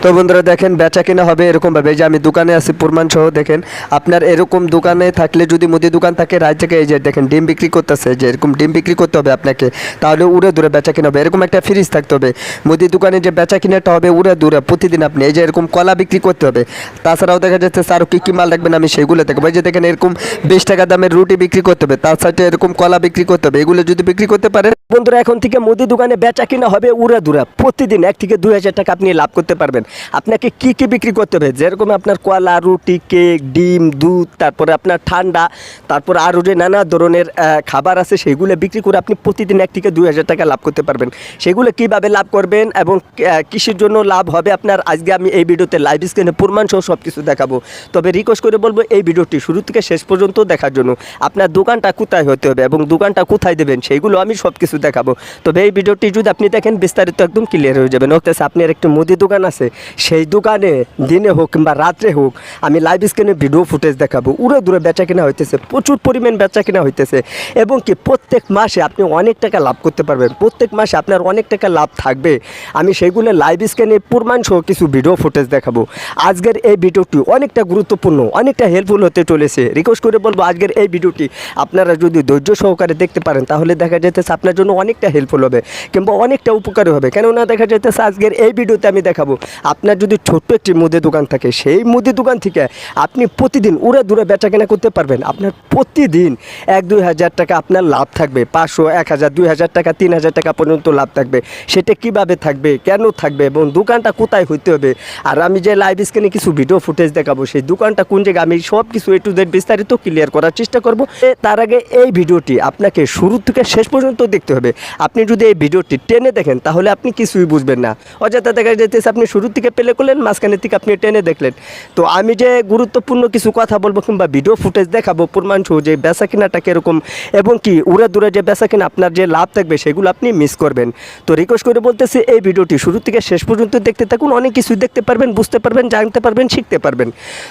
তো বন্ধুরা দেখেন বেচা কিনা হবে এরকমভাবে, যে আমি দোকানে আছি প্রমাণ সহ। দেখেন আপনার এরকম দোকানে থাকলে, যদি মুদি দোকান থাকে রাত থেকে, এই যে দেখেন ডিম বিক্রি করতেছে, যে এরকম ডিম বিক্রি করতে হবে আপনাকে, তাহলে উড়ে দূরে বেচা কিনা হবে। এরকম একটা ফ্রিজ থাকতে হবে। মুদি দোকানে যে বেচা কিনাটা হবে উড়ে দূরে প্রতিদিন আপনি এই যে এরকম কলা বিক্রি করতে হবে। তাছাড়াও দেখা যাচ্ছে আরও কী কী মাল রাখবেন আমি সেগুলো দেখবো। এই যে দেখেন এরকম 20 টাকা দামের রুটি বিক্রি করতে হবে, তার সাথে এরকম কলা বিক্রি করতে হবে। এগুলো যদি বিক্রি করতে পারেন বন্ধুরা, এখন থেকে মুদি দোকানে বেচা কিনা হবে উড়ে দূরে প্রতিদিন 1 থেকে 2 হাজার টাকা আপনি লাভ করতে পারবেন। আপনাকে কি কি বিক্রি করতে হবে, যেরকম আপনার কলা, রুটি, কেক, ডিম, দুধ, তারপরে আপনার ঠান্ডা, তারপর আরও যে নানা ধরনের খাবার আছে সেগুলো বিক্রি করে আপনি প্রতিদিন 1 থেকে 2 হাজার টাকা লাভ করতে পারবেন। সেগুলো কিভাবে লাভ করবেন এবং কিসের জন্য লাভ হবে আপনার, আজকে আমি এই ভিডিওতে লাইভ স্ক্রিনে প্রমাণ সহ সব কিছু দেখাবো। তবে রিকোয়েস্ট করে বলবো এই ভিডিওটি শুরু থেকে শেষ পর্যন্ত দেখার জন্য। আপনার দোকানটা কোথায় হতে হবে এবং দোকানটা কোথায় দেবেন সেইগুলো আমি সব কিছু দেখাবো। তবে এই ভিডিওটি যদি আপনি দেখেন বিস্তারিত একদম ক্লিয়ার হয়ে যাবেন। হতেছে আপনার একটি মুদি দোকান আছে, সেই দোকানে দিনে হোক কিংবা রাত্রে হোক আমি লাইভ স্ক্রিনে ভিডিও ফুটেজ দেখাবো। উড়ে দূরে বেচা কিনা হইতেছে, প্রচুর পরিমাণ বেচা কিনা হইতেছে এবং কি প্রত্যেক মাসে আপনি অনেক টাকা লাভ করতে পারবেন। প্রত্যেক মাসে আপনার অনেক টাকা লাভ থাকবে। আমি সেইগুলো লাইভ স্ক্রিনে প্রমাণ সহ কিছু ভিডিও ফুটেজ দেখাবো। আজকের এই ভিডিওটি অনেকটা গুরুত্বপূর্ণ, অনেকটা হেল্পফুল হতে চলেছে। রিকোয়েস্ট করে বলবো আজকের এই ভিডিওটি আপনারা যদি ধৈর্য সহকারে দেখতে পারেন তাহলে দেখা যেতেছে আপনার জন্য অনেকটা হেল্পফুল হবে কিংবা অনেকটা উপকারী হবে। কেননা দেখা যেতেছে আজকের এই ভিডিওতে আমি দেখাবো আপনার যদি ছোট্ট একটি মুদি দোকান থাকে, সেই মুদি দোকান থেকে আপনি প্রতিদিন উড়ে দূরে বেচা কেনা করতে পারবেন। আপনার প্রতিদিন 1-2 হাজার টাকা আপনার লাভ থাকবে, 500, 1000, 2000 টাকা, 3000 টাকা পর্যন্ত লাভ থাকবে। সেটা কিভাবে থাকবে, কেন থাকবে এবং দোকানটা কোথায় হইতে হবে, আর আমি যে লাইভ স্ক্রিনে কিছু ভিডিও ফুটেজ দেখাবো সেই দোকানটা কোন জায়গায়, আমি সব কিছু A to Z বিস্তারিত ক্লিয়ার করার চেষ্টা করব। তার আগে এই ভিডিওটি আপনাকে শুরু থেকে শেষ পর্যন্ত দেখতে হবে। আপনি যদি এই ভিডিওটি টেনে দেখেন তাহলে আপনি কিছুই বুঝবেন না। অযথা দেখা যাইতেছে আপনি শুরু থেকে প্লে করলেন, মাঝখানের থেকে আপনি টেনে দেখলেন। তো আমি যে গুরুত্বপূর্ণ কিছু কথা বলবো কিংবা ভিডিও ফুটেজ দেখাবো প্রমাণ সহ, যে বেচা কিনাটা কীরকম এবং কি উড়ে দূরে যে বেচা কিনা আপনার যে লাভ থাকবে সেগুলো আপনি মিস করবেন। তো রিকোয়েস্ট করে বলতেছি এই ভিডিওটি শুরু থেকে শেষ পর্যন্ত দেখতে থাকুন। অনেক কিছু দেখতে পারবেন, বুঝতে পারবেন, জানতে পারবেন, শিখতে পারবেন।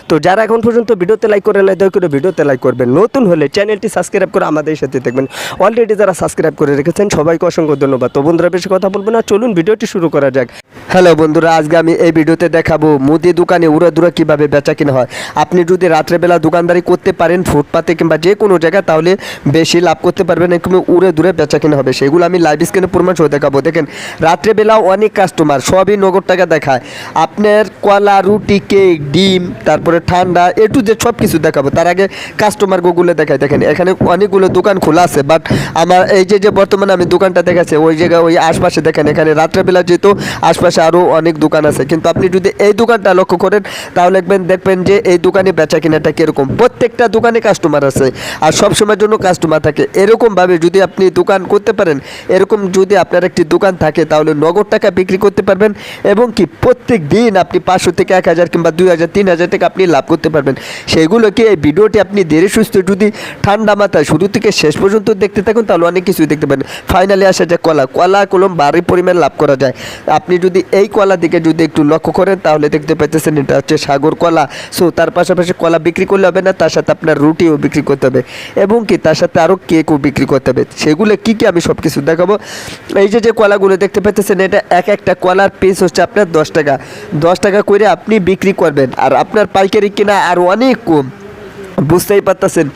তো যারা এখন পর্যন্ত ভিডিওতে লাইক করে নাই দয়া করে ভিডিওতে লাইক করবেন। নতুন হলে চ্যানেলটি সাবস্ক্রাইব করে আমাদের সাথে থাকবেন। অলরেডি যারা সাবস্ক্রাইব করে রেখেছেন সবাইকে অসংখ্য ধন্যবাদ। তো বন্ধুরা বেশি কথা বলবো না, চলুন ভিডিওটি শুরু করা যাক। হ্যালো বন্ধুরা, আজকে আমি এই ভিডিওতে দেখাবো মুদি দোকানে উড়ে দূরে কীভাবে বেচা কিনা হয়। আপনি যদি রাত্রেবেলা দোকানদারি করতে পারেন ফুটপাতে কিংবা যে কোনো জায়গায় তাহলে বেশি লাভ করতে পারবেন, এরকম উড়ে দূরে বেচা কিনা হবে। সেগুলো আমি লাইভ স্ক্রিনে প্রমাণ সহ দেখাবো। দেখেন রাত্রেবেলা অনেক কাস্টমার সবই নগদ টাকা দেখায়। আপনার কলা, রুটি, কেক, ডিম, তারপরে ঠান্ডা A to Z সব কিছু দেখাবো। তার আগে কাস্টমার গুলো দেখায়। দেখেন এখানে অনেকগুলো দোকান খোলা আছে, বাট আমার এই যে বর্তমানে আমি দোকানটা দেখাচ্ছি ওই জায়গায় ওই আশপাশে দেখেন এখানে রাত্রেবেলা যেহেতু আশপাশে আরও অনেক দোকান আছে, কিন্তু আপনি যদি এই দোকানটা লক্ষ্য করেন তাহলে দেখবেন যে এই দোকানে বেচা কিনাটা কীরকম। প্রত্যেকটা দোকানে কাস্টমার আছে আর সবসময়ের জন্য কাস্টমার থাকে। এরকমভাবে যদি আপনি দোকান করতে পারেন, এরকম যদি আপনার একটি দোকান থাকে তাহলে নগদ টাকা বিক্রি করতে পারবেন এবং কি প্রত্যেক দিন আপনি 500 থেকে 1000 কিংবা 2000, 3000 টাকা আপনি লাভ করতে পারবেন। সেগুলো কি এই ভিডিওটি আপনি ধীরে সুস্থ যদি ঠান্ডা মাথায় শুরু থেকে শেষ পর্যন্ত দেখতে থাকুন তাহলে অনেক কিছুই দেখতে পারেন। ফাইনালি আসা যায় কলা কলম ভারী পরিমাণ লাভ করা যায়। আপনি যদি এই কলা দিকে যদি একটু লক্ষ্য করেন তাহলে দেখতে পাইতেছেন এটা হচ্ছে সাগর কলা। সো তার পাশাপাশি কলা বিক্রি করলে হবে না, তার সাথে আপনার রুটিও বিক্রি করতে হবে এবং কি তার সাথে আরও কেকও বিক্রি করতে হবে। সেগুলো কি কি আমি সব কিছু দেখাবো। এই যে কলাগুলো দেখতে পাইতেছেন এটা একটা কলার পিস হচ্ছে আপনার 10 টাকা করে আপনি বিক্রি করবেন, আর আপনার পাইকারি কিনা আর অনেক কম। বুঝতেই পারতেছেন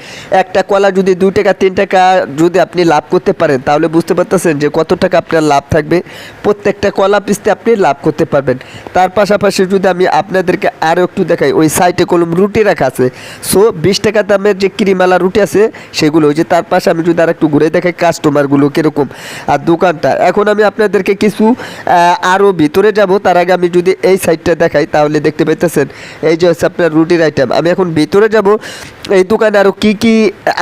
একটা কলা যদি 2 টাকা 3 টাকা যদি আপনি লাভ করতে পারেন তাহলে বুঝতে পারতেছেন যে কত টাকা আপনার লাভ থাকবে। প্রত্যেকটা কলা পিসতে আপনি লাভ করতে পারবেন। তার পাশাপাশি যদি আমি আপনাদেরকে আরও একটু দেখাই, ওই সাইডে কলম রুটি রাখা আছে। সো 20 টাকা দামের যে ক্রিমালা রুটি আছে সেগুলো ওই যে তার পাশে আমি যদি আর একটু ঘুরে দেখাই কাস্টমারগুলো কীরকম আর দোকানটা। এখন আমি আপনাদেরকে কিছু আরও ভিতরে যাব, তার আগে আমি যদি এই সাইডটা দেখাই তাহলে দেখতে পাইতেছেন এই যে হচ্ছে আপনার রুটির আইটেম। আমি এখন ভিতরে যাব এই দোকানে আরও কী কী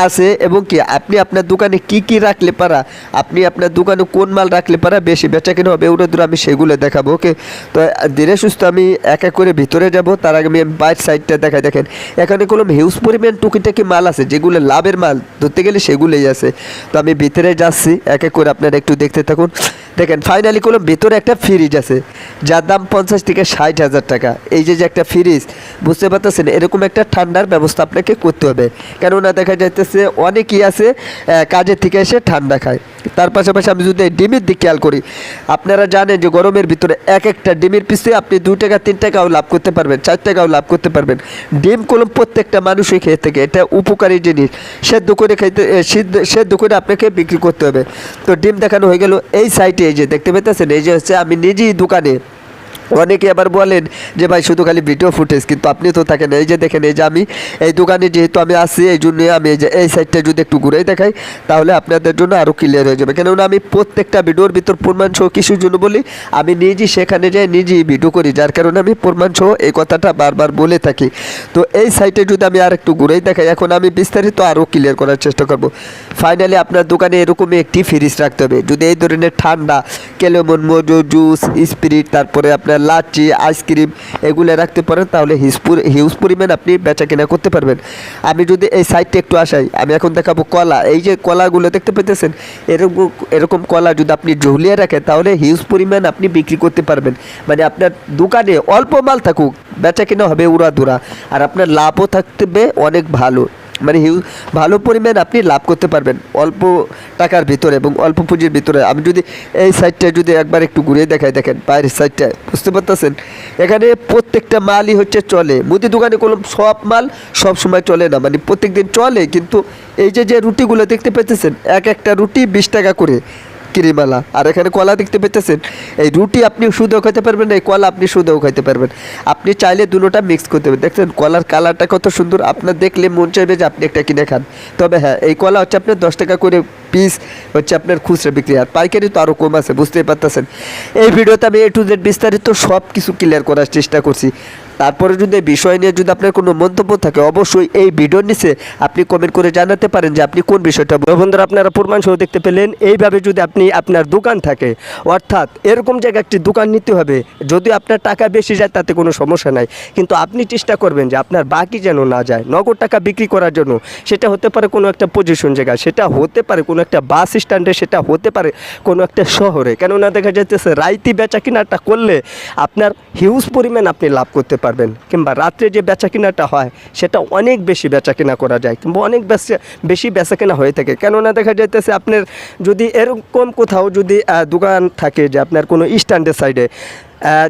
আছে এবং কি আপনি আপনার দোকানে কি কি রাখলে পারা, আপনি আপনার দোকানে কোন মাল রাখলে পারা বেশি বেচা কিনা হবে উড়ে দূরে আমি সেগুলো দেখাবো। ওকে, তো ধীরে সুস্থ আমি এক এক করে ভিতরে যাব। তার আগে আমি বাইরের সাইডটা দেখাই। দেখেন এখানে কোনো হিউজ পরিমাণ টুকিটাকি মাল আছে, যেগুলো লাভের মাল ধরতে গেলে সেগুলোই আছে। তো আমি ভিতরে যাচ্ছি, এক এক করে আপনারা একটু দেখতে থাকুন। দেখেন ফাইনালি কোনো ভিতরে একটা ফ্রিজ আছে যার দাম 50 থেকে 60 হাজার টাকা। এই যে একটা ফ্রিজ বুঝতে পারতেছেন, এরকম একটা ঠান্ডার ব্যবস্থা আপনাকে করতে হবে। কেননা দেখা যাইতেছে অনেকেই আছে কাজের থেকে এসে ঠান্ডা খায়। তার পাশাপাশি আমি যদি এই ডিমের দিক খেয়াল করি, আপনারা জানেন যে গরমের ভিতরে এক একটা ডিমের পিছিয়ে আপনি 2 টাকা 3 টাকাও লাভ করতে পারবেন, 4 টাকাও লাভ করতে পারবেন। ডিম কলম প্রত্যেকটা মানুষই খেয়ে থাকে, এটা উপকারী জিনিস। সেদ্ধ করে খাইতে সেদ্ধ করে আপনাকে বিক্রি করতে হবে। তো ডিম দেখানো হয়ে গেল। এই সাইটে এই যে দেখতে পেতেছেন, এই যে হচ্ছে আমি নিজেই দোকানে। অনেকে আবার বলেন যে ভাই শুধু খালি ভিডিও ফুটেজ, কিন্তু আপনি তো থাকেন। এই যে দেখেন, এই যে আমি এই দোকানে যেহেতু আমি আসি, এই জন্য আমি এই যে এই সাইডটা যদি একটু ঘুরেই দেখাই তাহলে আপনাদের জন্য আরও ক্লিয়ার হয়ে যাবে। কেননা আমি প্রত্যেকটা ভিডিওর ভিতর প্রমাণ সহ কিছুর জন্য বলি, আমি নিজেই সেখানে যাই নিজেই ভিডিও করি, যার কারণে আমি প্রমাণ সহ এই কথাটা বারবার বলে থাকি। তো এই সাইটে যদি আমি আর একটু ঘুরেই দেখাই, এখন আমি বিস্তারিত আরও ক্লিয়ার করার চেষ্টা করব। ফাইনালি আপনার দোকানে এরকমই একটি ফ্রিজ রাখতে হবে। যদি এই ধরনের ঠান্ডা কেলেমন মজু জুস স্পিরিট, তারপরে আপনার লাচ্ছি আইসক্রিম এগুলো রাখতে পারেন, তাহলে হিউজ পরিমাণ আপনি বেচা কেনা করতে পারবেন। আমি যদি এই সাইডটা একটু আসাই, আমি এখন দেখাবো কলা। এই যে কলাগুলো দেখতে পেতেছেন, এরকম কলা যদি আপনি ঝুলিয়ে রাখেন তাহলে হিউজ পরিমাণ আপনি বিক্রি করতে পারবেন। মানে আপনার দোকানে অল্প মাল থাকুক, বেচা কেনা হবে উড়াধুরা, আর আপনার লাভও থাকবে অনেক ভালো। মানে ভালো পরিমাণ আপনি লাভ করতে পারবেন অল্প টাকার ভিতরে এবং অল্প পুঁজির ভিতরে। আমি যদি এই সাইডটা যদি একবার একটু ঘুরিয়ে দেখাই, দেখেন বাইরের সাইডটা, বুঝতে পারতেছেন এখানে প্রত্যেকটা মালই হচ্ছে চলে। মুদি দোকানে কোনো সব মাল সব সময় চলে না, মানে প্রত্যেক দিন চলে। কিন্তু এই যে রুটিগুলো দেখতে পেতেছেন, এক একটা রুটি 20 টাকা করে কিরিমালা। আর এখানে কলা দেখতে পেতেছেন, এই রুটি আপনি শুধুও খেতে পারবেন, এই কলা আপনি শুধুও খেতে পারবেন। আপনি চাইলে দুটোটা মিক্স করতে পারবেন। দেখছেন কলার কালারটা কত সুন্দর, আপনার দেখলে মন চাইবে যে আপনি একটা কিনে খান। তবে হ্যাঁ, এই কলা হচ্ছে আপনার 10 টাকা করে পিস হচ্ছে আপনার খুচরা বিক্রি, আর পাইকারি তো আরও কম আছে, বুঝতেই পারতেছেন। এই ভিডিওতে আমি A to Z বিস্তারিত সব কিছু ক্লিয়ার করার চেষ্টা করছি। তারপরে যদি এই বিষয় নিয়ে যদি আপনার কোনো মন্তব্য থাকে, অবশ্যই এই ভিডিওর নিচে আপনি কমেন্ট করে জানাতে পারেন যে আপনি কোন বিষয়টা। বন্ধুরা, আপনারা প্রমাণ সহ দেখতে পেলেন। এইভাবে যদি আপনি আপনার দোকান থাকে, অর্থাৎ এরকম জায়গায় একটি দোকান নিতে হবে। যদি আপনার টাকা বেশি যায় তাতে কোনো সমস্যা নাই, কিন্তু আপনি চেষ্টা করবেন যে আপনার বাকি যেন না যায় নগদ টাকা বিক্রি করার জন্য। সেটা হতে পারে কোনো একটা পজিশন জায়গায়, সেটা হতে পারে কোনো একটা বাস স্ট্যান্ডে, সেটা হতে পারে কোনো একটা শহরে। কেননা দেখা যাচ্ছে রাইতি বেচা কিনাটা করলে আপনার হিউজ পরিমাণ আপনি লাভ করতে পারবেন, কিংবা রাত্রে যে বেচা কিনাটা হয় সেটা অনেক বেশি বেচা কিনা করা যায়, কিংবা অনেক বেশি বেচা কেনা হয়ে থাকে। কেননা দেখা যাইতেছে আপনার যদি এরকম কোথাও যদি দোকান থাকে যে আপনার কোনো স্ট্যান্ডের সাইডে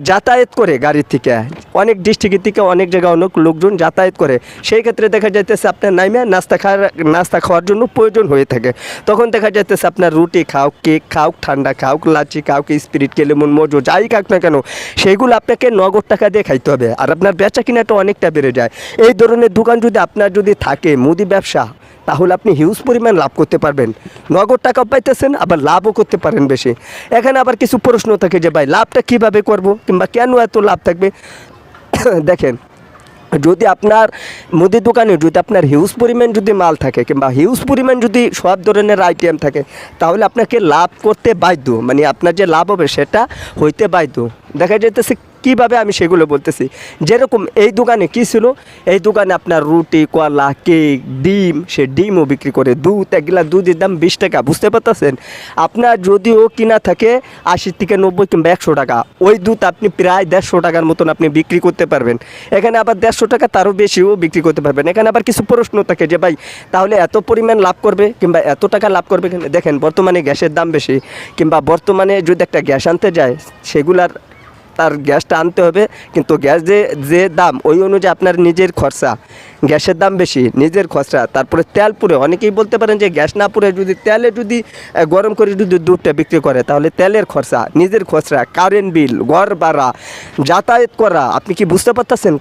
যাতায়াত করে গাড়ির থেকে, অনেক ডিস্ট্রিক্টের থেকে অনেক জায়গায় অনেক লোকজন যাতায়াত করে, সেই ক্ষেত্রে দেখা যাইতেছে আপনার নাইমে নাস্তা খাওয়ার জন্য প্রয়োজন হয়ে থাকে। তখন দেখা যাইতেছে আপনার রুটি খাও, কেক খাও, ঠান্ডা খাও, লাচ্ছি খাও, স্পিরিট কেলেমন মজু যাই খাক না কেন, সেইগুলো আপনাকে নগদ টাকা দিয়ে খাইতে হবে, আর আপনার বেচা কিনাটা অনেকটা বেড়ে যায়। এই ধরনের দোকান যদি আপনার যদি থাকে, মুদি ব্যবসা, তাহলে আপনি হিউজ পরিমাণ লাভ করতে পারবেন। নগদ টাকা পাইতেছেন, আবার লাভও করতে পারেন বেশি। এখানে আবার কিছু প্রশ্ন থাকে যে ভাই লাভটা কীভাবে করব, কিংবা কেন এত লাভ থাকবে। দেখেন, যদি আপনার মুদি দোকানে যদি আপনার হিউজ পরিমাণ যদি মাল থাকে, কিংবা হিউজ পরিমাণ যদি সব ধরনের আইটেম থাকে, তাহলে আপনাকে লাভ করতে বাধ্য, মানে আপনার যে লাভ হবে সেটা হইতে বাধ্য। দেখা যাইতেছে কীভাবে, আমি সেগুলো বলতেছি। যেরকম এই দোকানে কী ছিল, এই দোকানে আপনার রুটি, কলা, কেক, ডিম, সে ডিমও বিক্রি করে। দুধ, এক গ্লাস দুধের দাম 20 টাকা, বুঝতে পারতেছেন। আপনার যদিও কিনা থাকে 80 থেকে 90 কিংবা 100 টাকা, ওই দুধ আপনি প্রায় 150 টাকার মতন আপনি বিক্রি করতে পারবেন। এখানে আবার 150 টাকা তারও বেশিও বিক্রি করতে পারবেন। এখানে আবার কিছু প্রশ্ন থাকে যে ভাই তাহলে এত পরিমাণ লাভ করবে কিংবা এত টাকা লাভ করবে। দেখেন, বর্তমানে গ্যাসের দাম বেশি, কিংবা বর্তমানে যদি একটা গ্যাস আনতে যায়, সেগুলার তার গ্যাসটা আনতে হবে, কিন্তু গ্যাস যে দাম ওই অনুযায়ী আপনার নিজের খরচা, গ্যাসের দাম বেশি, নিজের খরচা, তারপরে তেল পুরে। অনেকেই বলতে পারেন যে গ্যাস না পুরে যদি তেলে যদি গরম করে যদি দুধটা বিক্রি করে, তাহলে তেলের খরচা, নিজের খরচা, কারেন্ট বিল, ঘর ভাড়া, যাতায়াত করা, আপনি কি বুঝতে পারতেছেন?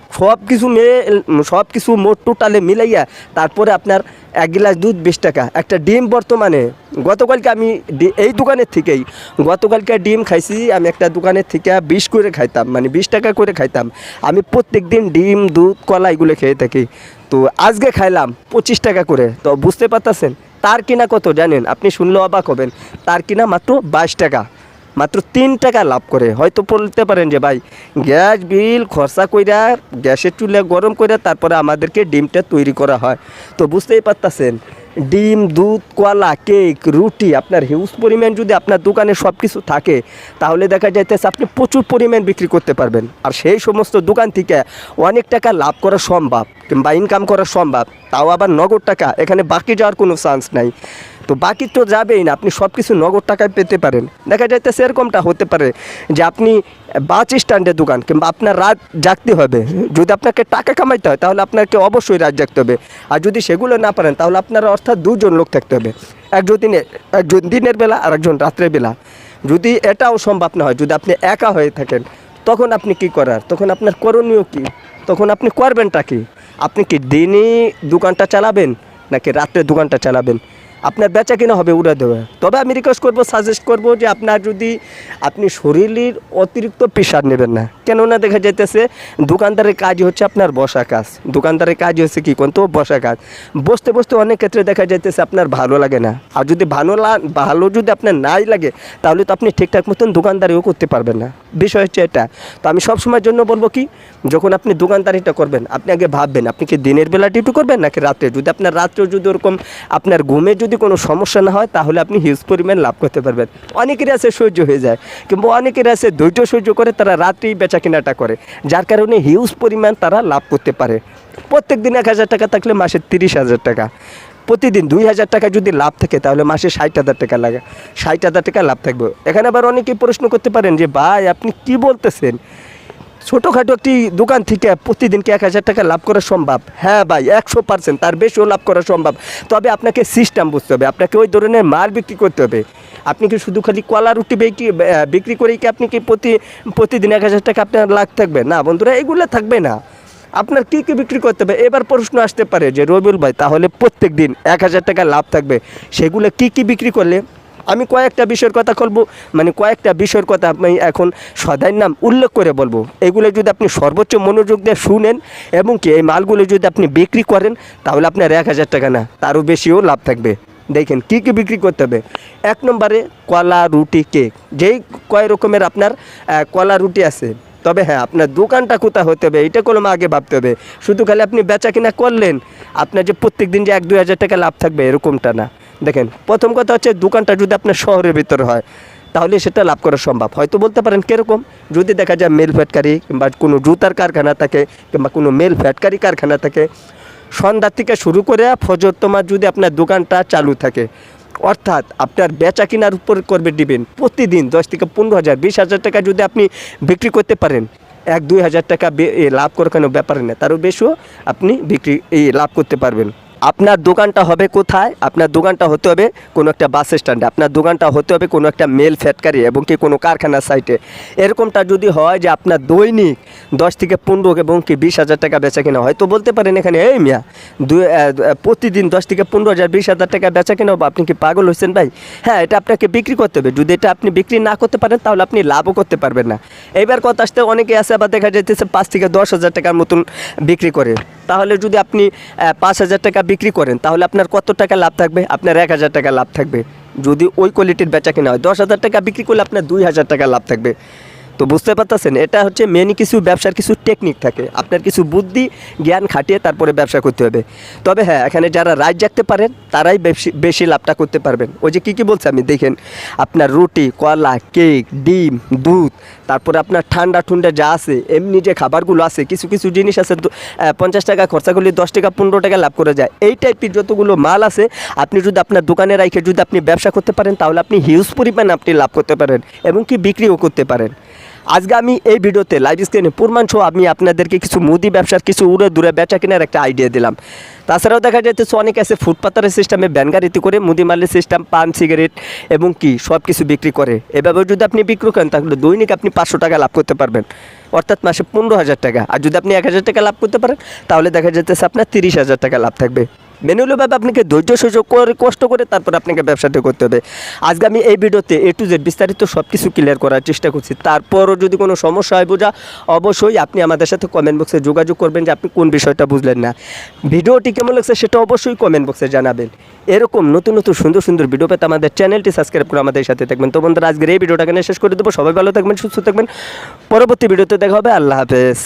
সব কিছু মোট টোটালে মিলাইয়া তারপরে আপনার 1 গ্লাস দুধ 20 টাকা। একটা ডিম বর্তমানে, গতকালকে আমি এই দোকানের থেকেই গতকালকে ডিম খাইছি, আমি একটা দোকানের থেকে 20 করে খাইতাম, মানে 20 টাকা করে খাইতাম। আমি প্রত্যেক দিন ডিম, দুধ, কলা এগুলো খেয়ে থাকি। তো আজকে খাইলাম 25 টাকা করে। তো বুঝতে পারতেছেন তার কিনা কত জানেন? আপনি শুনলে অবাক হবেন, তার কিনা মাত্র 22 টাকা, মাত্র 3 টাকা লাভ করে। হয়তো বলতে পারেন যে ভাই গ্যাস বিল খরচা কইরা, গ্যাসের চুলে গরম করে তারপরে আমাদেরকে ডিমটা তৈরি করা হয়। তো বুঝতেই পারতেছেন ডিম, দুধ, কলা, কেক, রুটি, আপনার হিউজ পরিমাণ যদি আপনার দোকানে সব কিছু থাকে তাহলে দেখা যাইতেছে আপনি প্রচুর পরিমাণ বিক্রি করতে পারবেন। আর সেই সমস্ত দোকান থেকে অনেক টাকা লাভ করা সম্ভব কিংবা ইনকাম করা সম্ভব, তাও আবার নগদ টাকা। এখানে বাকি যাওয়ার কোনো চান্স নাই। তো বাকি তো যাবেই না, আপনি সব কিছু নগদ টাকায় পেতে পারেন। দেখা যাইতেছে এরকমটা হতে পারে যে আপনি বাস স্ট্যান্ডের দোকান কিংবা আপনার রাত জাগতে হবে। যদি আপনাকে টাকা কামাইতে হয় তাহলে আপনাকে অবশ্যই রাত জাগতে হবে। আর যদি সেগুলো না পারেন তাহলে আপনার অর্থাৎ দুজন লোক থাকতে হবে, একজন দিনের বেলা আর একজন রাত্রের বেলা। যদি এটাও সম্ভব না হয়, যদি আপনি একা হয়ে থাকেন, তখন আপনি কি করার, তখন আপনার করণীয় কি, তখন আপনি করবেনটা কি? আপনি কি দিনই দোকানটা চালাবেন নাকি রাত্রে দোকানটা চালাবেন? আপনার বেচা কিনা হবে উড়ে দেওয়া। তবে আমি রিকোয়েস্ট করবো, সাজেস্ট করবো যে আপনি শরীরের অতিরিক্ত প্রেশার নেবেন না। কেননা দেখা যাইতেছে দোকানদারের কাজই হচ্ছে আপনার বসা কাজ। দোকানদারের কাজ হচ্ছে কী কোন তো বসা কাজ। বসতে বসতে অনেক ক্ষেত্রে দেখা যাইতেছে আপনার ভালো লাগে না। আর যদি ভালো যদি আপনার নাই লাগে তাহলে তো আপনি ঠিকঠাক মতন দোকানদারিও করতে পারবেন না। বিষয় হচ্ছে এটা। তো আমি সবসময়ের জন্য বলবো কি, যখন আপনি দোকানদারিটা করবেন আপনি আগে ভাববেন আপনি কি দিনের বেলা ডিউটি করবেন নাকি রাত্রে। যদি আপনার রাত্রেও যদি ওরকম আপনার ঘুমে যদি কোনো সমস্যা না হয় তাহলে আপনি হিউজ পরিমাণ লাভ করতে পারবেন। অনেকেরই আছে সহ্য হয়ে যায়, কিংবা অনেকের আছে ধৈর্য সহ্য করে তারা রাত্রেই বেচা কেনাটা করে, যার কারণে হিউজ পরিমাণ তারা লাভ করতে পারে। প্রত্যেক দিন 1,000 টাকা থাকলে মাসে 30,000 টাকা, প্রতিদিন 2,000 টাকা যদি লাভ থাকে তাহলে মাসে 60,000 টাকা লাগে, 60,000 টাকা লাভ থাকবে। এখানে আবার অনেকেই প্রশ্ন করতে পারেন যে ভাই আপনি কি বলতেছেন, ছোটোখাটো একটি দোকান থেকে প্রতিদিন কি 1,000 টাকা লাভ করা সম্ভব? হ্যাঁ ভাই, 100% তার বেশিও লাভ করা সম্ভব। তবে আপনাকে সিস্টেম বুঝতে হবে, আপনাকে ওই ধরনের মাল বিক্রি করতে হবে। আপনি কি শুধু খালি কলা রুটি বিক্রি করেই কি আপনি কি প্রতিদিন 1,000 টাকা আপনার লাভ থাকবে? না বন্ধুরা, এগুলো থাকবে না। আপনার কী কী বিক্রি করতে হবে? এবার প্রশ্ন আসতে পারে যে রবিউল ভাই তাহলে প্রত্যেক দিন 1,000 টাকা লাভ থাকবে, সেগুলো কী কী বিক্রি করলে? আমি কয়েকটা বিষয়ের কথা বলবো, কয়েকটা বিষয়ের কথা আমি এখন সদাই নাম উল্লেখ করে বলবো। এগুলো যদি আপনি সর্বোচ্চ মনোযোগ দিয়ে শুনেন এবং কি এই মালগুলো যদি আপনি বিক্রি করেন তাহলে আপনার 1,000 টাকা না তারও বেশিও লাভ থাকবে। দেখেন কী কী বিক্রি করতে হবে। 1 নম্বরে কলা, রুটি, কেক। যেই কয় রকমের আপনার কলা রুটি আছে, তবে হ্যাঁ আপনার দোকানটা কোথায় হতে হবে এটা কোনো আগে ভাবতে হবে। শুধু খালি আপনি বেচা কিনা করলেন আপনার যে প্রত্যেক দিন যে 1-2 হাজার টাকা লাভ থাকবে এরকমটা না। দেখেন প্রথম কথা হচ্ছে দোকানটা যদি আপনার শহরের ভিতরে হয় তাহলে সেটা লাভ করা সম্ভব। হয়তো বলতে পারেন কীরকম, যদি দেখা যায় মেল ফ্যাক্টরি কিংবা কোনো জুতার কারখানা থাকে কিংবা কোনো মেল ফ্যাক্টরি কারখানা থাকে, সন্ধ্যা থেকে শুরু করে ফজর তোমার যদি আপনার দোকানটা চালু থাকে, অর্থাৎ আপনার বেচা কেনার উপর করবে ডিপেন্ড। প্রতিদিন 10 থেকে 15,000 20,000 টাকা যদি আপনি বিক্রি করতে পারেন, 1-2 হাজার টাকা লাভ করার কোনো ব্যাপার না, তারও বেশিও আপনি লাভ করতে পারবেন। আপনার দোকানটা হবে কোথায়? আপনার দোকানটা হতে হবে কোনো একটা বাস স্ট্যান্ডে, আপনার দোকানটা হতে হবে কোনো একটা মেল ফ্যাক্টরি এবং কি কোনো কারখানার সাইটে। এরকমটা যদি হয় যে আপনার দৈনিক 10 থেকে 15 এবং কি 20,000 টাকা বেচা কেনা হয়, তো বলতে পারেন এখানে এই মিয়া প্রতিদিন 10 থেকে 15,000 20,000 টাকা বেচা কেনা হবে, আপনি কি পাগল হয়েছেন ভাই? হ্যাঁ, এটা আপনাকে বিক্রি করতে হবে। যদি এটা আপনি বিক্রি না করতে পারেন তাহলে আপনি লাভও করতে পারবেন না। এইবার কথা আসতে অনেকে আছে আবার দেখা যাইতেছে 5 থেকে 10,000 টাকার মতন বিক্রি করে। তাহলে যদি আপনি 5,000 টাকা বিক্রি করেন তাহলে আপনার কত টাকা লাভ থাকবে? আপনার 1,000 টাকা লাভ থাকবে। যদি ওই কোয়ালিটির বেচা কেনা হয় 10,000 টাকা বিক্রি করলে আপনার 2,000 টাকা লাভ থাকবে। তো বুঝতে পারতেছেন, এটা হচ্ছে মেনই কিছু ব্যবসার কিছু টেকনিক থাকে, আপনার কিছু বুদ্ধি জ্ঞান খাটিয়ে তারপরে ব্যবসা করতে হবে। তবে হ্যাঁ, এখানে যারা রাত জাগতে পারেন তারাই বেশি লাভটা করতে পারবেন। ওই যে কী বলছে আমি, দেখেন আপনার রুটি, কলা, কেক, ডিম, দুধ, তারপরে আপনার ঠান্ডা যা আছে এমনি যে খাবারগুলো আছে, কিছু কিছু জিনিস আছে 50 টাকা খরচা করলে 10 টাকা 15 টাকা লাভ করা যায়। এই টাইপের যতগুলো মাল আছে আপনি যদি আপনার দোকানে রাখে যদি আপনি ব্যবসা করতে পারেন তাহলে আপনি হিউজ পরিমাণ আপনি লাভ করতে পারেন এবং কি বিক্রিও করতে পারেন। আজকে আমি এই ভিডিওতে লাইভ স্ক্রিনে প্রমাণ সহ আমি আপনাদেরকে কিছু মুদি ব্যবসার কিছু উড়ে দূরে বেচা কেনার একটা আইডিয়া দিলাম। তাছাড়াও দেখা যাইতেছে অনেক আছে ফুটপাতারের সিস্টেমে ভ্যান গাড়িতে করে মুদি মালের সিস্টেম, পান, সিগারেট এবং কি সব কিছু বিক্রি করে। এভাবে যদি আপনি বিক্রি করেন তাহলে দৈনিক আপনি 500 টাকা লাভ করতে পারবেন, অর্থাৎ মাসে 15,000 টাকা। আর যদি আপনি 1,000 টাকা লাভ করতে পারেন তাহলে দেখা যাইতেছে আপনার 30,000 টাকা লাভ থাকবে। মেনুলভাবে আপনাকে ধৈর্য সহ্য করে কষ্ট করে তারপর আপনাকে ব্যবসাটা করতে হবে। আজকে আমি এই ভিডিওতে A to Z বিস্তারিত সব কিছু ক্লিয়ার করার চেষ্টা করছি। তারপরও যদি কোনো সমস্যা হয় বোঝা, অবশ্যই আপনি আমাদের সাথে কমেন্ট বক্সে যোগাযোগ করবেন যে আপনি কোন বিষয়টা বুঝলেন না। ভিডিওটি কেমন লাগছে সেটা অবশ্যই কমেন্ট বক্সে জানাবেন। এরকম নতুন নতুন সুন্দর সুন্দর ভিডিও পেতে আমাদের চ্যানেলটি সাবস্ক্রাইব করে আমাদের সাথে থাকবেন। তো বন্ধুরা, আজকের এই ভিডিওটাকে শেষ করে দেবো। সবাই ভালো থাকবেন, সুস্থ থাকবেন। পরবর্তী ভিডিওতে দেখা হবে। আল্লাহ হাফেজ।